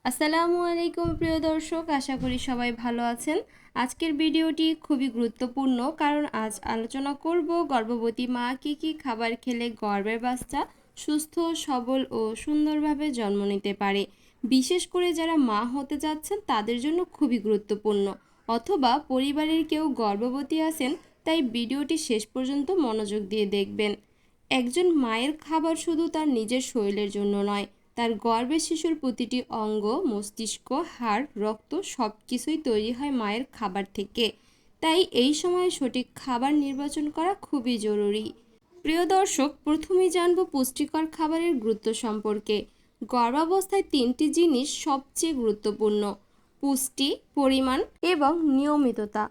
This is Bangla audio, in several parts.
আসসালামু আলাইকুম প্রিয় দর্শক, আশা করি সবাই ভালো আছেন। আজকের ভিডিওটি খুবই গুরুত্বপূর্ণ, কারণ আজ আলোচনা করব গর্ভবতী মা কী কী খাবার খেলে গর্ভের বাচ্চা সুস্থ, সবল ও সুন্দরভাবে জন্ম নিতে পারে। বিশেষ করে যারা মা হতে যাচ্ছেন তাদের জন্য খুবই গুরুত্বপূর্ণ, অথবা পরিবারের কেউ গর্ভবতী আছেন, তাই ভিডিওটি শেষ পর্যন্ত মনোযোগ দিয়ে দেখবেন। একজন মায়ের খাবার শুধু তার নিজের শরীরের জন্য নয়, তার গর্ভে শিশুর প্রতিটি অঙ্গ, মস্তিষ্ক, হাড়, রক্ত সব কিছুই তৈরি হয় মায়ের খাবার থেকে। তাই এই সময়ে সঠিক খাবার নির্বাচন করা খুবই জরুরি। প্রিয় দর্শক, প্রথমেই জানব পুষ্টিকর খাবারের গুরুত্ব সম্পর্কে। গর্ভাবস্থায় তিনটি জিনিস সবচেয়ে গুরুত্বপূর্ণ: পুষ্টি, পরিমাণ এবং নিয়মিততা।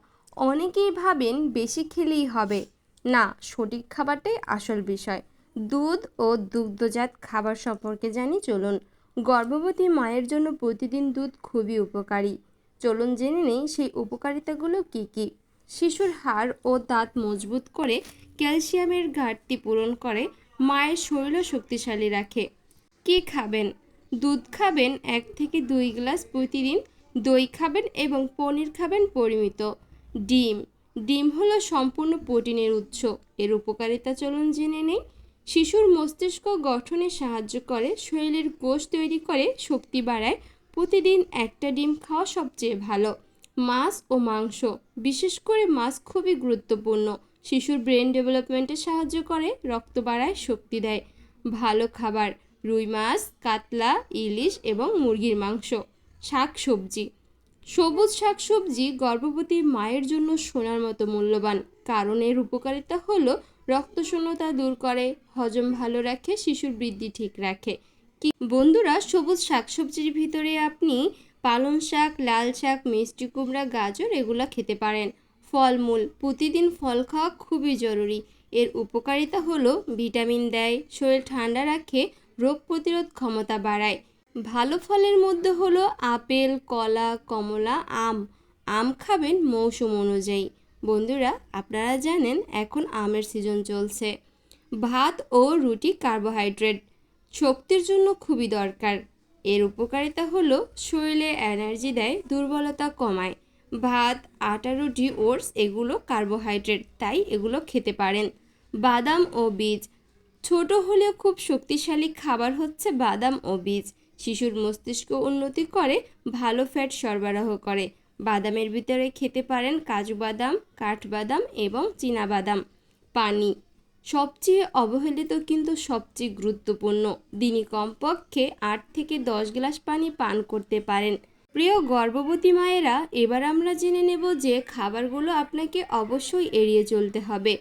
অনেকেই ভাবেন বেশি খেলেই হবে। না, সঠিক খাবারটাই আসল বিষয়। দুধ ও দুগ্ধজাত খাবার সম্পর্কে জানি, চলুন। গর্ভবতী মায়ের জন্য প্রতিদিন দুধ খুবই উপকারী। চলুন জেনে নেই সেই উপকারিতাগুলো কি কি। শিশুর হাড় ও দাঁত মজবুত করে, ক্যালসিয়ামের ঘাটতি পূরণ করে, মায়ের শরীরও শক্তিশালী রাখে। কি খাবেন? দুধ খাবেন 1 থেকে 2 গ্লাস প্রতিদিন। দই খাবেন এবং পনির খাবেন পরিমিত। ডিম ডিম হলো সম্পূর্ণ প্রোটিনের উৎস। এর উপকারিতা চলুন জেনে নেই। শিশুর মস্তিষ্ক গঠনে সাহায্য করে, শরীরের কোষ তৈরি করে, শক্তি বাড়ায়। প্রতিদিন একটা ডিম খাওয়া সবচেয়ে ভালো। মাছ ও মাংস, বিশেষ করে মাছ খুবই গুরুত্বপূর্ণ। শিশুর ব্রেন ডেভেলপমেন্টে সাহায্য করে, রক্ত বাড়ায়, শক্তি দেয়। ভালো খাবার: রুই মাছ, কাতলা, ইলিশ এবং মুরগির মাংস। শাক সবজি, সবুজ শাকসবজি গর্ভবতী মায়ের জন্য সোনার মতো মূল্যবান, কারণ এর উপকারিতা হলো রক্তশূন্যতা দূর করে, হজম ভালো রাখে, শিশুর বৃদ্ধি ঠিক রাখে। কি বন্ধুরা, সবুজ শাকসবজির ভিতরে আপনি পালং শাক, লাল শাক, মিষ্টি কুমড়া, গাজর এগুলো খেতে পারেন। ফলমূল, প্রতিদিন ফল খাওয়া খুবই জরুরি। এর উপকারিতা হলো ভিটামিন দেয়, শরীর ঠান্ডা রাখে, রোগ প্রতিরোধ ক্ষমতা বাড়ায়। ভালো ফলের মধ্যে হলো আপেল, কলা, কমলা, আম। আম খাবেন মৌসুম অনুযায়ী। বন্ধুরা, আপনারা জানেন এখন আমের সিজন চলছে। ভাত ও রুটি কার্বোহাইড্রেট, শক্তির জন্য খুবই দরকার। এর উপকারিতা হলো শরীরে এনার্জি দেয়, দুর্বলতা কমায়। ভাত, আটা, রুটি, ওটস এগুলো কার্বোহাইড্রেট, তাই এগুলো খেতে পারেন। বাদাম ও বীজ, ছোট হলেও খুব শক্তিশালী খাবার হচ্ছে বাদাম ও বীজ। শিশুর মস্তিষ্ক উন্নতি করে, ভালো ফ্যাট সরবরাহ করে। বাদামের ভিতরে খেতে পারেন কাজু বাদাম, কাঠবাদাম এবং চীনা বাদাম। পানি, সবচেয়ে অবহেলিত কিন্তু সবচেয়ে গুরুত্বপূর্ণ। দিনে কমপক্ষে 8 থেকে 10 গ্লাস পানি পান করতে পারেন। প্রিয় গর্ভবতী মায়েরা, এবার আমরা জেনে নেব যে খাবারগুলো আপনাকে অবশ্যই এড়িয়ে চলতে হবে।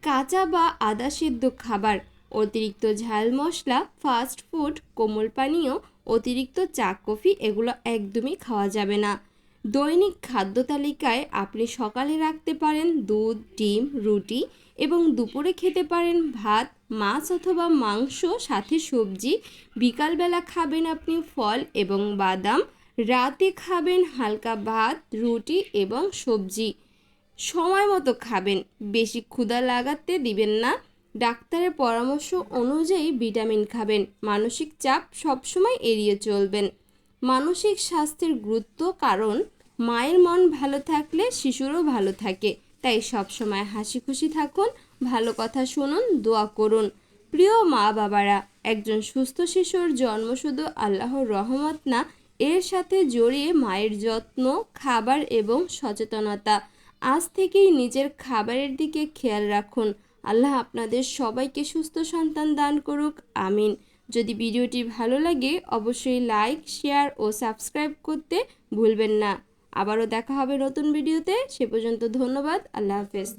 কাঁচা বা আদা সিদ্ধ খাবার, অতিরিক্ত ঝাল মশলা, ফাস্ট ফুড, কোমল পানীয়, অতিরিক্ত চা কফি এগুলো একদমই খাওয়া যাবে না। দৈনিক খাদ্য তালিকায় আপনি সকালে রাখতে পারেন দুধ, ডিম, রুটি এবং দুপুরে খেতে পারেন ভাত, মাছ অথবা মাংস, সাথে সবজি। বিকালবেলা খাবেন আপনি ফল এবং বাদাম। রাতে খাবেন হালকা ভাত, রুটি এবং সবজি। সময় মতো খাবেন, বেশি ক্ষুধা লাগাতে দিবেন না। ডাক্তারের পরামর্শ অনুযায়ী ভিটামিন খাবেন। মানসিক চাপ সবসময় এড়িয়ে চলবেন। মানসিক স্বাস্থ্যের গুরুত্ব, কারণ মায়ের মন ভালো থাকলে শিশুরও ভালো থাকে। তাই সবসময় হাসি খুশি থাকুন, ভালো কথা শুনুন, দোয়া করুন। প্রিয় মা বাবারা, একজন সুস্থ শিশুর জন্ম শুধু আল্লাহর রহমত না, এর সাথে জড়িয়ে মায়ের যত্ন, খাবার এবং সচেতনতা। আজ থেকেই নিজের খাবারের দিকে খেয়াল রাখুন। আল্লাহ আপনাদের সবাইকে সুস্থ সন্তান দান করুক, আমিন। যদি ভিডিওটি ভালো লাগে অবশ্যই লাইক, শেয়ার ও সাবস্ক্রাইব করতে ভুলবেন না। আবারও দেখা হবে নতুন ভিডিওতে। সে পর্যন্ত ধন্যবাদ। আল্লাহ হাফেজ।